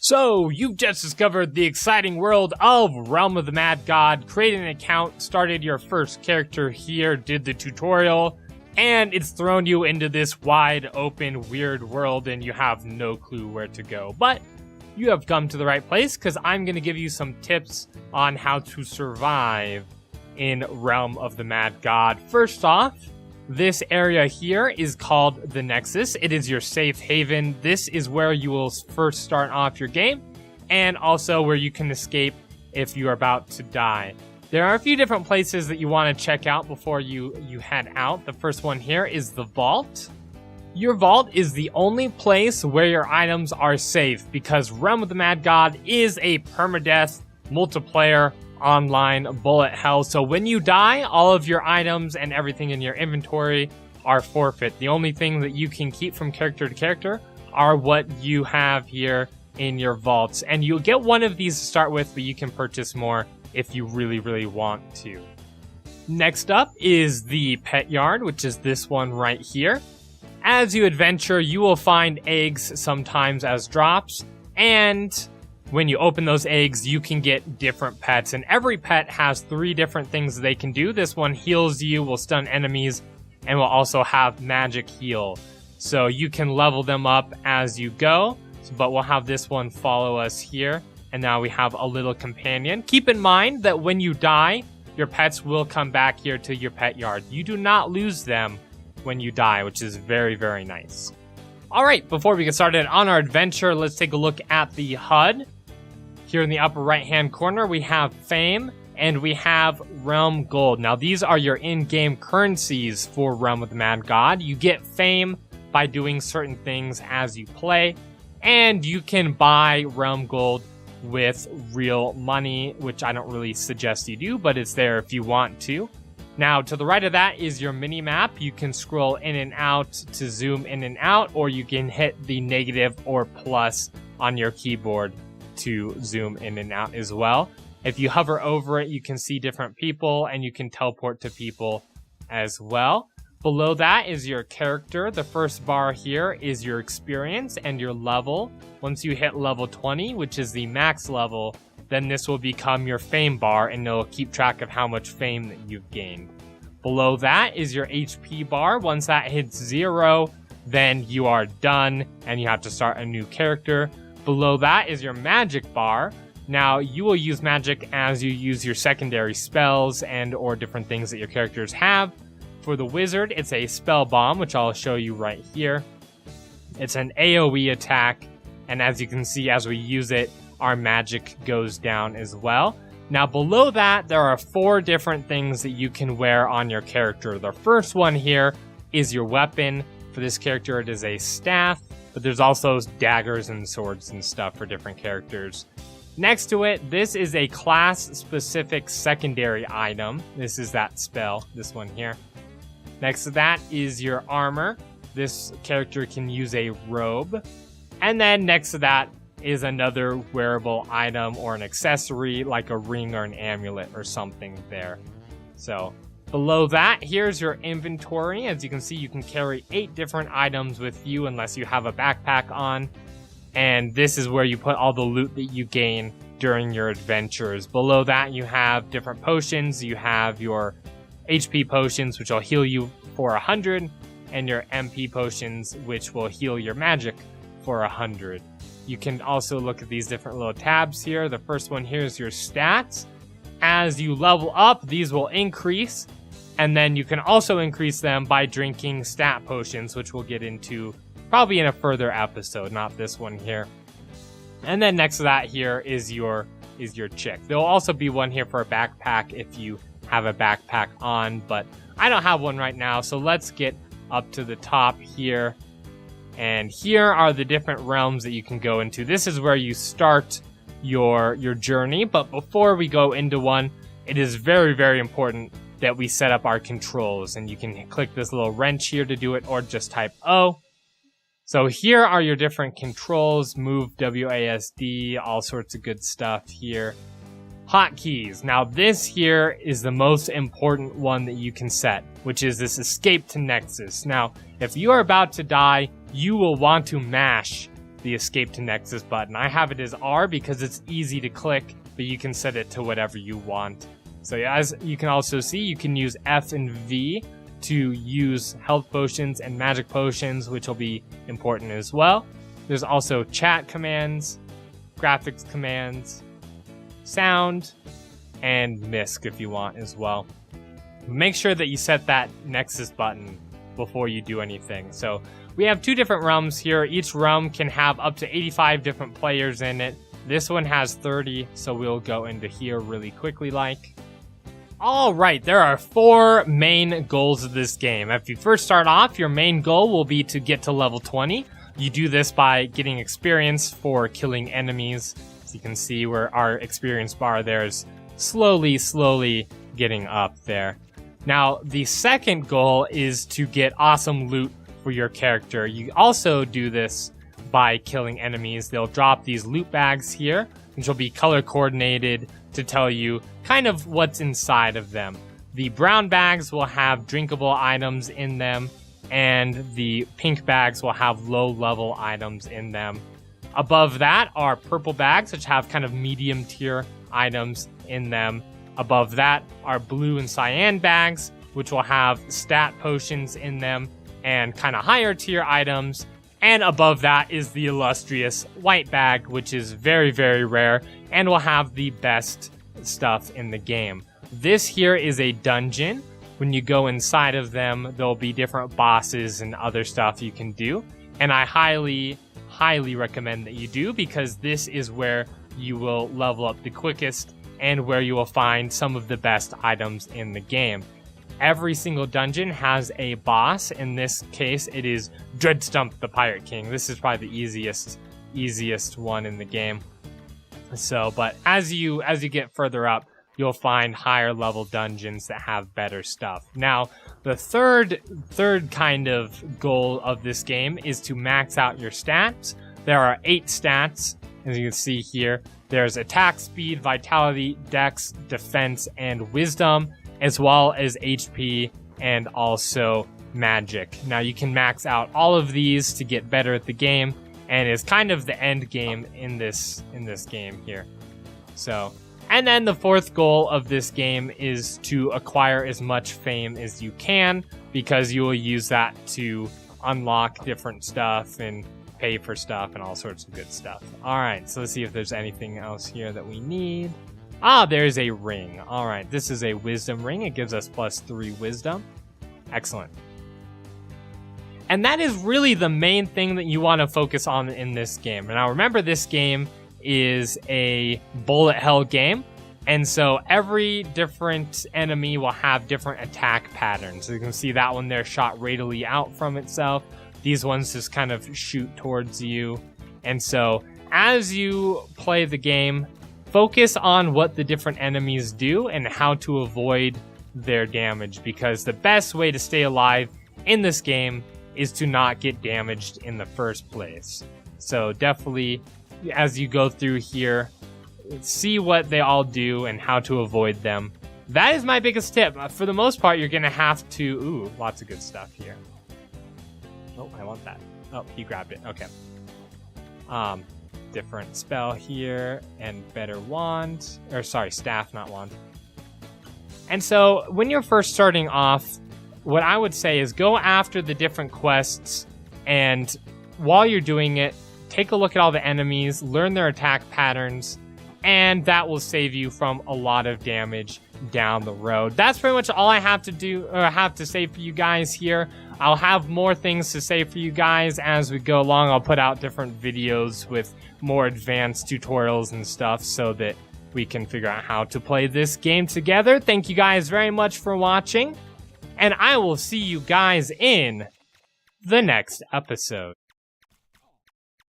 So, you've just discovered the exciting world of Realm of the Mad God, created an account, started your first character here, did the tutorial, and it's thrown you into this wide open weird world and you have no clue where to go. But you have come to the right place because I'm going to give you some tips on how to survive in Realm of the Mad God. First off, this area here is called the Nexus. It is your safe haven. This is where you will first start off your game, and also where you can escape if you are about to die. There are a few different places that you want to check out before you head out. The first one here is the vault. Your vault is the only place where your items are safe because Realm of the Mad God is a permadeath multiplayer online bullet hell. So when you die, all of your items and everything in your inventory are forfeit. The only thing that you can keep from character to character are what you have here in your vaults. And you'll get one of these to start with, but you can purchase more if you really want to. Next up is the pet yard, which is this one right here. As you adventure, you will find eggs sometimes as drops, and when you open those eggs, you can get different pets, and every pet has 3 different things they can do. This one heals you, will stun enemies, and will also have magic heal. So you can level them up as you go, but we'll have this one follow us here. And now we have a little companion. Keep in mind that when you die, your pets will come back here to your pet yard. You do not lose them when you die, which is very nice. Alright, before we get started on our adventure, let's take a look at the HUD. Here in the upper right-hand corner, we have Fame, and we have Realm Gold. Now, these are your in-game currencies for Realm of the Mad God. You get Fame by doing certain things as you play, and you can buy Realm Gold with real money, which I don't really suggest you do, but it's there if you want to. Now, to the right of that is your mini-map. You can scroll in and out to zoom in and out, or you can hit the negative or plus on your keyboard to zoom in and out as well. If you hover over it, you can see different people and you can teleport to people as well. Below that is your character. The first bar here is your experience and your level. Once you hit level 20, which is the max level, then this will become your fame bar and it'll keep track of how much fame that you've gained. Below that is your HP bar. Once that hits 0, then you are done and you have to start a new character. Below that is your magic bar. Now, you will use magic as you use your secondary spells and or different things that your characters have. For the wizard, it's a spell bomb, which I'll show you right here. It's an AoE attack, and as you can see, as we use it, our magic goes down as well. Now, below that, there are 4 different things that you can wear on your character. The first one here is your weapon. For this character, it is a staff. But there's also daggers and swords and stuff for different characters. Next to it, this is a class-specific secondary item. This is that spell, this one here. Next to that is your armor. This character can use a robe. And then next to that is another wearable item or an accessory, like a ring or an amulet or something there. So below that, here's your inventory. As you can see, you can carry 8 different items with you unless you have a backpack on. And this is where you put all the loot that you gain during your adventures. Below that, you have different potions. You have your HP potions, which will heal you for 100, and your MP potions, which will heal your magic for 100. You can also look at these different little tabs here. The first one here is your stats. As you level up, these will increase. And then you can also increase them by drinking stat potions, which we'll get into probably in a further episode, not this one here. And then next to that here is your chick. There'll also be one here for a backpack if you have a backpack on, but I don't have one right now, so let's get up to the top here. And here are the different realms that you can go into. This is where you start your journey, but before we go into one, it is very important that we set up our controls, and you can click this little wrench here to do it, or just type O. So here are your different controls, move, WASD, all sorts of good stuff here. Hotkeys. Now this here is the most important one that you can set, which is this escape to Nexus. Now, if you are about to die, you will want to mash the escape to Nexus button. I have it as R because it's easy to click, but you can set it to whatever you want. So as you can also see, you can use F and V to use health potions and magic potions, which will be important as well. There's also chat commands, graphics commands, sound, and MISC if you want as well. Make sure that you set that Nexus button before you do anything. So we have 2 different realms here. Each realm can have up to 85 different players in it. This one has 30, so we'll go into here really quickly like. Alright, there are 4 main goals of this game. If you first start off, your main goal will be to get to level 20. You do this by getting experience for killing enemies. As you can see where our experience bar there is slowly getting up there. Now, the second goal is to get awesome loot for your character. You also do this by killing enemies. They'll drop these loot bags here, which will be color coordinated to tell you kind of what's inside of them. The brown bags will have drinkable items in them, and the pink bags will have low-level items in them. Above that are purple bags, which have kind of medium tier items in them. Above that are blue and cyan bags, which will have stat potions in them and kind of higher tier items. And above that is the illustrious white bag, which is very, very rare and will have the best stuff in the game. This here is a dungeon. When you go inside of them, there'll be different bosses and other stuff you can do. And I highly recommend that you do, because this is where you will level up the quickest and where you will find some of the best items in the game. Every single dungeon has a boss. In this case, it is Dreadstump the Pirate King. This is probably the easiest one in the game. So, but as you get further up, you'll find higher level dungeons that have better stuff. Now, the third kind of goal of this game is to max out your stats. There are 8 stats, as you can see here. There's attack speed, vitality, dex, defense, and wisdom, as well as HP and also magic. Now you can max out all of these to get better at the game, and it's kind of the end game in this game here. So, and then the fourth goal of this game is to acquire as much fame as you can, because you will use that to unlock different stuff and pay for stuff and all sorts of good stuff. Alright, so let's see if there's anything else here that we need. Ah, there's a ring. Alright, this is a wisdom ring. It gives us +3 wisdom. Excellent. And that is really the main thing that you want to focus on in this game. And now remember, this game is a bullet hell game, and so every different enemy will have different attack patterns. So you can see that one there shot radially out from itself. These ones just kind of shoot towards you. And so as you play the game, focus on what the different enemies do and how to avoid their damage, because the best way to stay alive in this game is to not get damaged in the first place. So definitely, as you go through here, see what they all do and how to avoid them. That is my biggest tip. For the most part, you're gonna have to... Ooh, lots of good stuff here. Oh, I want that. Oh, he grabbed it. Okay. Different spell here and better wand. Or sorry, staff, not wand. And so when you're first starting off, what I would say is go after the different quests, and while you're doing it, take a look at all the enemies, learn their attack patterns, and that will save you from a lot of damage down the road. That's pretty much all I have to do, or have to say for you guys here. I'll have more things to say for you guys as we go along. I'll put out different videos with more advanced tutorials and stuff so that we can figure out how to play this game together. Thank you guys very much for watching, and I will see you guys in the next episode.